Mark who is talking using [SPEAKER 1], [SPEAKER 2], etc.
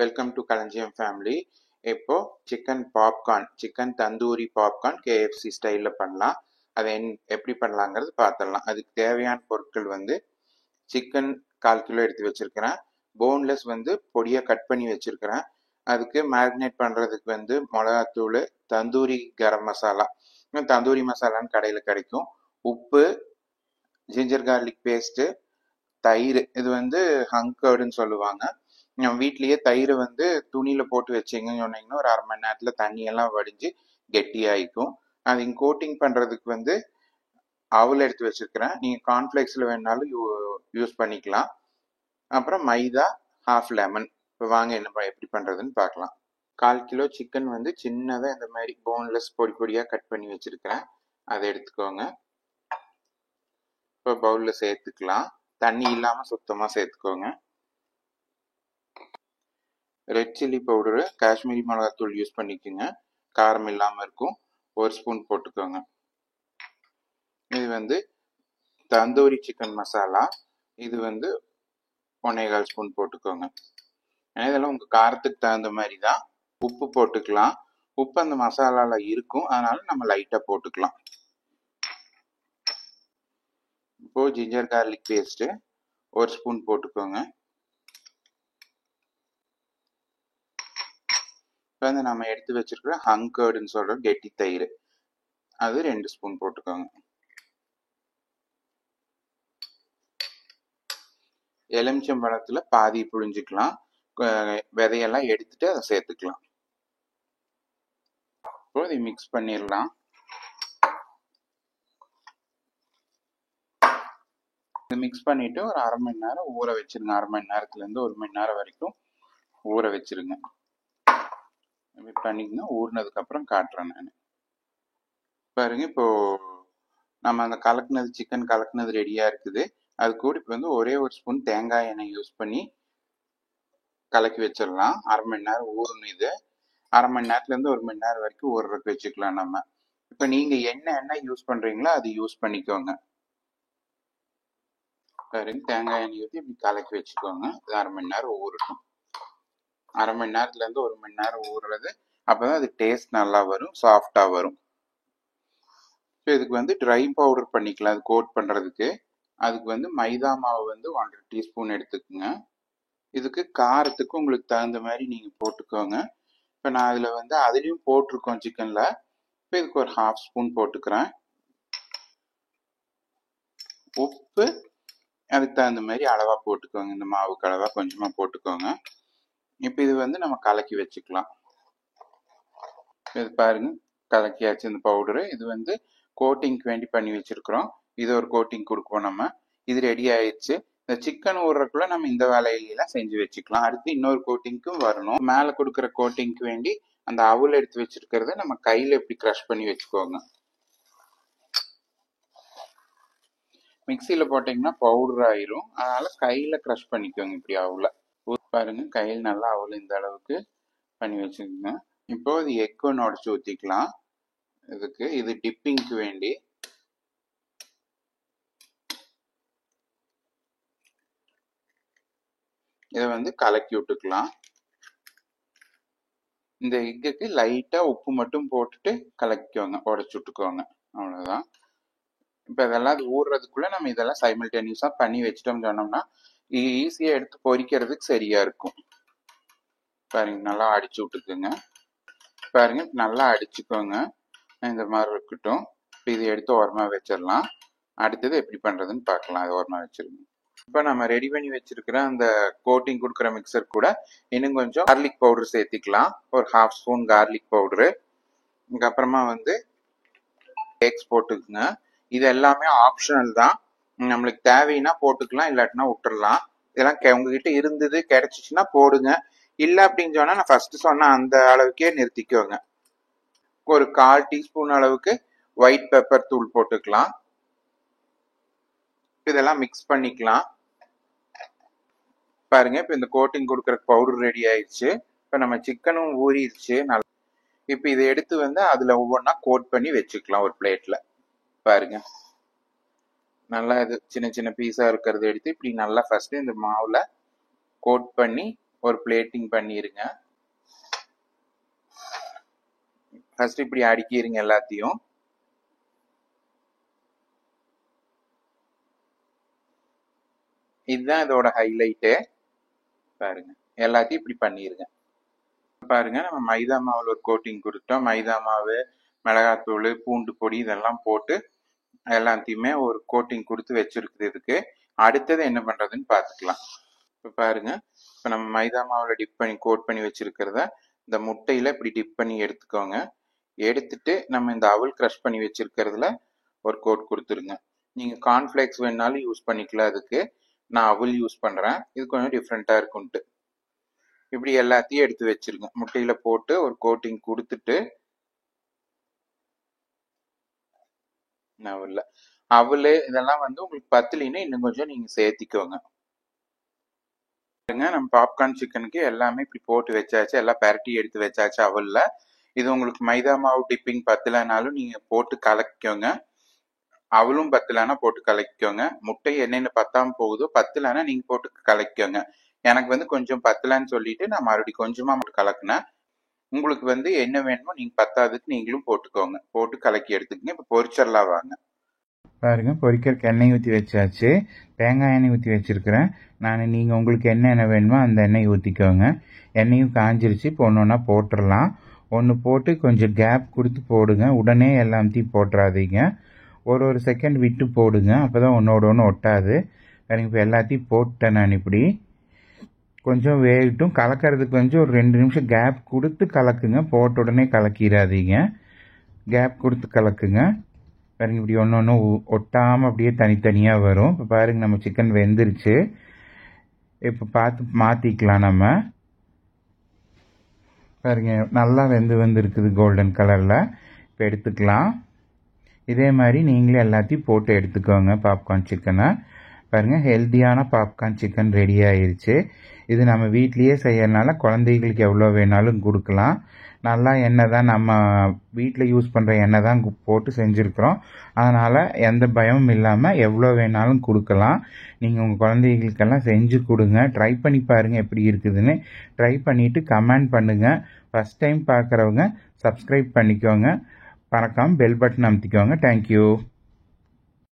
[SPEAKER 1] Welcome to களஞ்சியம் family. இப்போ chicken popcorn, chicken tandoori popcorn KFC ஸ்டைலில் பண்ணலாம். அதை எப்படி பண்ணலாங்கிறது பார்த்துடலாம். அதுக்கு தேவையான பொருட்கள் வந்து சிக்கன் 1/4 கிலோ எடுத்து வச்சிருக்கிறேன். போன்லெஸ் வந்து பொடியாக கட் பண்ணி வச்சிருக்கிறேன். அதுக்கு மேரினேட் பண்ணுறதுக்கு வந்து மிளகாத்தூள், தந்தூரி கரம் மசாலா, தந்தூரி மசாலான்னு கடையில் கிடைக்கும், உப்பு, ஜிஞ்சர் கார்லிக் பேஸ்ட்டு, தயிர். இது வந்து ஹங்கர்டுன்னு சொல்லுவாங்க. நம்ம வீட்லயே தயிரை வந்து துணியில போட்டு வச்சிங்கன்னு சொன்னீங்கன்னா ஒரு 1/2 மணி நேரத்தில் தண்ணியெல்லாம் வடிஞ்சு கெட்டியாயிக்கும். அது கோட்டிங் பண்ணுறதுக்கு வந்து அவல் எடுத்து வச்சிருக்கிறேன். நீங்கள் கார்ன்ஃப்ளேக்ஸில் வேணாலும் யூஸ் பண்ணிக்கலாம். அப்புறம் மைதா, 1/2 லெமன். இப்போ வாங்க எப்படி பண்ணுறதுன்னு பார்க்கலாம். 1/4 கிலோ சிக்கன் வந்து சின்னதாக இந்த மாதிரி போன்லெஸ் பொடி பொடியாக கட் பண்ணி வச்சிருக்கிறேன். அதை எடுத்துக்கோங்க. இப்போ பவுலில் சேர்த்துக்கலாம். தண்ணி இல்லாமல் சுத்தமாக சேர்த்துக்கோங்க. ரெட் சில்லி பவுடரு, காஷ்மீரி மிளகாத்தூள் யூஸ் பண்ணிக்கோங்க, காரம் இல்லாமல் இருக்கும். 1 ஸ்பூன் போட்டுக்கோங்க. இது வந்து தந்தூரி சிக்கன் மசாலா, இது வந்து 1.25 ஸ்பூன் போட்டுக்கோங்க. இதெல்லாம் உங்கள் காரத்துக்கு தகுந்த மாதிரி தான். உப்பு போட்டுக்கலாம். உப்பு அந்த மசாலாவில் இருக்கும், அதனால நம்ம லைட்டாக போட்டுக்கலாம். இப்போ ஜிஞ்சர் கார்லிக் பேஸ்ட்டு 1 ஸ்பூன் போட்டுக்கோங்க. இப்போ வந்து நம்ம எடுத்து வச்சிருக்கிற ஹங்கர்டுன்னு சொல்கிற கெட்டி தயிர், அது 2 ஸ்பூன் போட்டுக்கோங்க. எலுமிச்சம்பழத்தில் பாதி புழிஞ்சிக்கலாம். விதையெல்லாம் எடுத்துட்டு அதை சேர்த்துக்கலாம். இப்போ இதை மிக்ஸ் பண்ணிடலாம். மிக்ஸ் பண்ணிட்டு ஒரு 1/2 மணி நேரம் ஊற வச்சிருங்க. 1/2 மணி நேரத்துலேருந்து 1 மணி நேரம் வரைக்கும் ஊற வச்சிருங்க. இப்படி பண்ணிக்கங்க. ஊறினதுக்கப்புறம் காட்டுறேன் நான். பாருங்க, இப்போ நம்ம அந்த கலக்குனது, சிக்கன் கலக்குனது ரெடியாக இருக்குது. அது கூட இப்போ வந்து ஒரே 1 ஸ்பூன் தேங்காய் எண்ணெய் யூஸ் பண்ணி கலக்கி வச்சிடலாம். 1/2 மணி நேரம் ஊறணும். இது 1/2 மணி நேரத்துலேருந்து 1 மணி நேரம் வரைக்கும் ஊறுறதுக்கு வச்சுக்கலாம் நம்ம. இப்போ நீங்கள் என்ன யூஸ் பண்ணுறீங்களோ அது யூஸ் பண்ணிக்கோங்க. பாருங்க, தேங்காய் எண்ணெய் ஊற்றி இப்படி கலக்கி வச்சுக்கோங்க. இது 1/2 மணி நேரம் ஊறட்டும். 1/2 மணி நேரத்துலேருந்து 1 மணி நேரம் ஊறுறது. அப்போ தான் அது டேஸ்ட் நல்லா வரும், சாஃப்டாக வரும். இப்போ இதுக்கு வந்து ட்ரை பவுடர் பண்ணிக்கலாம். அது கோட் பண்ணுறதுக்கு அதுக்கு வந்து மைதா மாவு வந்து 1/2 டீஸ்பூன் எடுத்துக்கோங்க. இதுக்கு காரத்துக்கு உங்களுக்கு தகுந்த மாதிரி நீங்கள் போட்டுக்கோங்க. இப்போ நான் அதில் வந்து அதுலேயும் போட்டிருக்கோம் சிக்கனில். இப்போ இதுக்கு ஒரு 1/2 ஸ்பூன் போட்டுக்கிறேன். உப்பு அதுக்கு தகுந்த மாதிரி அளவாக போட்டுக்கோங்க. இந்த மாவுக்கு அளவாக கொஞ்சமாக போட்டுக்கோங்க. இப்போ இது வந்து நம்ம கலக்கி வச்சுக்கலாம். இது பாருங்க, கலக்கியாச்சு இந்த பவுடரு. இது வந்து கோட்டிங்க்கு வேண்டி பண்ணி வச்சிருக்கிறோம். இது ஒரு கோட்டிங் கொடுப்போம் நம்ம. இது ரெடி ஆயிடுச்சு. இந்த சிக்கன் ஊறுறதுக்குள்ள நம்ம இந்த வேலையெல்லாம் செஞ்சு வச்சுக்கலாம். அடுத்து இன்னொரு கோட்டிங்க்கும் வரணும். மேலே கொடுக்குற கோட்டிங்க்கு வேண்டி அந்த அவல் எடுத்து வச்சிருக்கிறத நம்ம கையில் எப்படி க்ரஷ் பண்ணி வச்சுக்கோங்க. மிக்சியில் போட்டிங்கன்னா பவுடர் ஆயிரும், அதனால கையில் க்ரஷ் பண்ணிக்கோங்க. இப்படி அவல பாருங்க, கையில் நல்லா அவல் இந்த அளவுக்கு பண்ணி வச்சுக்கோங்க. இப்போ இது எக் ஒன்று உடச்சி ஊற்றிக்கலாம். இதுக்கு இது டிப்பிங்க்கு வேண்டி இதை வந்து கலக்கி விட்டுக்கலாம். இந்த எக்குக்கு லைட்டாக உப்பு மட்டும் போட்டுட்டு கலக்கிக்கோங்க, உடச்சி விட்டுக்கோங்க. அவ்வளோதான். இப்போ இதெல்லாம் அது ஊறுறதுக்குள்ளே நம்ம இதெல்லாம் சைமல்டேனியஸாக பண்ணி வச்சிட்டோம்னு சொன்னோம்னா ஈஸியாக எடுத்து பொரிக்கிறதுக்கு சரியாக இருக்கும். பாருங்க, நல்லா அடிச்சு விட்டுக்குங்க. பாருங்க, நல்லா அடிச்சுக்கோங்க. இந்த மாதிரி இருக்கட்டும். இப்போ இதை எடுத்து ஓரமாக வச்சிடலாம். அடுத்தது எப்படி பண்ணுறதுன்னு பார்க்கலாம். அது ஓரமாக வச்சிருங்க. இப்போ நம்ம ரெடி பண்ணி வச்சிருக்கிற அந்த கோட்டிங் கொடுக்குற மிக்சர் கூட இன்னும் கொஞ்சம் கார்லிக் பவுடர் சேர்த்திக்கலாம். ஒரு 1/2 ஸ்பூன் கார்லிக் பவுடரு. இதுக்கப்புறமா வந்து எக்ஸ் போட்டுக்குங்க. இது எல்லாமே ஆப்ஷனல் தான். நம்மளுக்கு தேவைன்னா போட்டுக்கலாம், இல்லாட்டினா விட்டுடலாம். இதெல்லாம் உங்ககிட்ட இருந்தது கிடைச்சிச்சுன்னா போடுங்க. இல்லை அப்படின்னு சொன்னால் நான் ஃபர்ஸ்ட் சொன்ன அந்த அளவுக்கே நிறுத்திக்கோங்க. ஒரு 1/4 டீஸ்பூன் அளவுக்கு ஒயிட் பெப்பர் தூள் போட்டுக்கலாம். இதெல்லாம் மிக்ஸ் பண்ணிக்கலாம். பாருங்க, இப்போ இந்த கோட்டிங் கொடுக்குற பவுடர் ரெடி ஆயிடுச்சு. இப்போ நம்ம சிக்கனும் ஊறிடுச்சு நல்லா. இப்போ இதை எடுத்து வந்து அதில் ஒவ்வொன்றா கோட் பண்ணி வச்சுக்கலாம் ஒரு பிளேட்டில். பாருங்க, நல்லா இது சின்ன சின்ன பீஸாக இருக்கிறத எடுத்து இப்படி நல்லா ஃபர்ஸ்ட் இந்த மாவில் கோட் பண்ணி ஒரு பிளேட்டிங் பண்ணிருங்க. ஃபர்ஸ்ட் இப்படி அடுக்கிருங்க எல்லாத்தையும். இதுதான் இதோட ஹைலைட்டு. பாருங்க, எல்லாத்தையும் இப்படி பண்ணிருங்க. பாருங்க, நம்ம மைதா மாவுல ஒரு கோட்டிங் கொடுத்தோம். மைதா மாவு, மிளகாத்தூள், பூண்டு பொடி இதெல்லாம் போட்டு எல்லாத்தையுமே ஒரு கோட்டிங் கொடுத்து வச்சிருக்குது. இதுக்கு அடுத்தது என்ன பண்றதுன்னு பார்த்துக்கலாம். இப்போ பாருங்க, இப்போ நம்ம மைதா மாவுல டிப் பண்ணி கோட் பண்ணி வச்சிருக்கிறத இந்த முட்டையில இப்படி டிப் பண்ணி எடுத்துக்கோங்க. எடுத்துட்டு நம்ம இந்த அவல் க்ரஷ் பண்ணி வச்சிருக்கிறதுல ஒரு கோட் கொடுத்துருங்க. நீங்க கார்ன்ஃபிளேக்ஸ் வேணாலும் யூஸ் பண்ணிக்கலாம். அதுக்கு நான் அவல் யூஸ் பண்றேன். இது கொஞ்சம் டிஃப்ரெண்டா இருக்கும்ட்டு இப்படி எல்லாத்தையும் எடுத்து வச்சிருங்க. முட்டையில போட்டு ஒரு கோட்டிங் கொடுத்துட்டு அவல் இதெல்லாம் வந்து உங்களுக்கு பத்தலின்னு இன்னும் கொஞ்சம் நீங்க சேர்த்திக்கோங்க. நம்ம பாப்கார்ன் சிக்கனுக்கு எல்லாமே இப்படி போட்டு வச்சாச்சு. எல்லாம் பரட்டி எடுத்து வச்சாச்சு அவல்ல. இது உங்களுக்கு மைதா மாவு டிப்பிங் பத்தலைனாலும் நீங்க போட்டு கலக்கிக்கோங்க. அவளும் பத்தலைன்னா போட்டு கலக்கிக்கோங்க. முட்டை என்னென்ன பத்தாம போகுதோ, பத்தலைன்னா நீங்க போட்டு கலக்கிக்கோங்க. எனக்கு வந்து கொஞ்சம் பத்தலைன்னு சொல்லிட்டு நான் மறுபடியும் கொஞ்சமா மட்டும் கலக்குனேன். உங்களுக்கு வந்து என்ன வேணுமோ நீங்க பத்தாததுக்கு நீங்களும் போட்டுக்கோங்க. போட்டு கலக்கி எடுத்துக்கங்க. இப்போ பொரிச்சிடலாம் வாங்க. பாருங்க, பொரிக்கிறதுக்கு எண்ணெய் ஊற்றி வச்சாச்சு. தேங்காய் எண்ணெய் ஊற்றி வச்சிருக்கிறேன் நான். நீங்கள் உங்களுக்கு என்ன வேணுமோ அந்த எண்ணெய் ஊற்றிக்கோங்க. எண்ணெயும் காஞ்சிருச்சு. இப்போ ஒன்று ஒன்றா போட்டுடலாம். ஒன்று போட்டு கொஞ்சம் கேப் கொடுத்து போடுங்க. உடனே எல்லாத்தையும் போட்டுறாதீங்க. ஒரு செகண்ட் விட்டு போடுங்க. அப்போ தான் ஒன்றோட ஒன்று ஒட்டாது. பாருங்க, இப்போ எல்லாத்தையும் போட்டேன் நான். இப்படி கொஞ்சம் வேகட்டும். கலக்கிறதுக்கு கொஞ்சம் ஒரு 2 நிமிஷம் கேப் கொடுத்து கலக்குங்க. போட்ட உடனே கலக்கிடாதீங்க. கேப் கொடுத்து கலக்குங்க. பாருங்க, இப்படி ஒன்று ஒன்று ஒட்டாமல் அப்படியே தனித்தனியாக வரும். இப்போ பாருங்க, நம்ம சிக்கன் வெந்துருச்சு. இப்போ பார்த்து மாற்றிக்கலாம் நம்ம. பாருங்க, நல்லா வெந்துருக்குது கோல்டன் கலரில். இப்போ எடுத்துக்கலாம். இதே மாதிரி நீங்களே எல்லாத்தையும் போட்டு எடுத்துக்கோங்க பாப்கார்ன் சிக்கனை. பாருங்கள், ஹெல்த்தியான பாப்கார்ன் சிக்கன் ரெடி ஆயிருச்சு. இது நம்ம வீட்லேயே செய்யறதுனால குழந்தைகளுக்கு எவ்வளோ வேணாலும் கொடுக்கலாம். நல்லா எண்ணெய் தான், நம்ம வீட்டில் யூஸ் பண்ணுற எண்ணெய் தான் போட்டு செஞ்சுருக்குறோம். அதனால் எந்த பயமும் இல்லாமல் எவ்வளோ வேணாலும் கொடுக்கலாம். நீங்கள் உங்கள் குழந்தைகளுக்கெல்லாம் செஞ்சு கொடுங்க. ட்ரை பண்ணி பாருங்கள் எப்படி இருக்குதுன்னு. ட்ரை பண்ணிவிட்டு கமெண்ட் பண்ணுங்கள். ஃபஸ்ட் டைம் பார்க்குறவங்க சப்ஸ்கிரைப் பண்ணிக்கோங்க. மறக்காமல் பெல் பட்டன் அமுத்திக்கோங்க. தேங்க்யூ.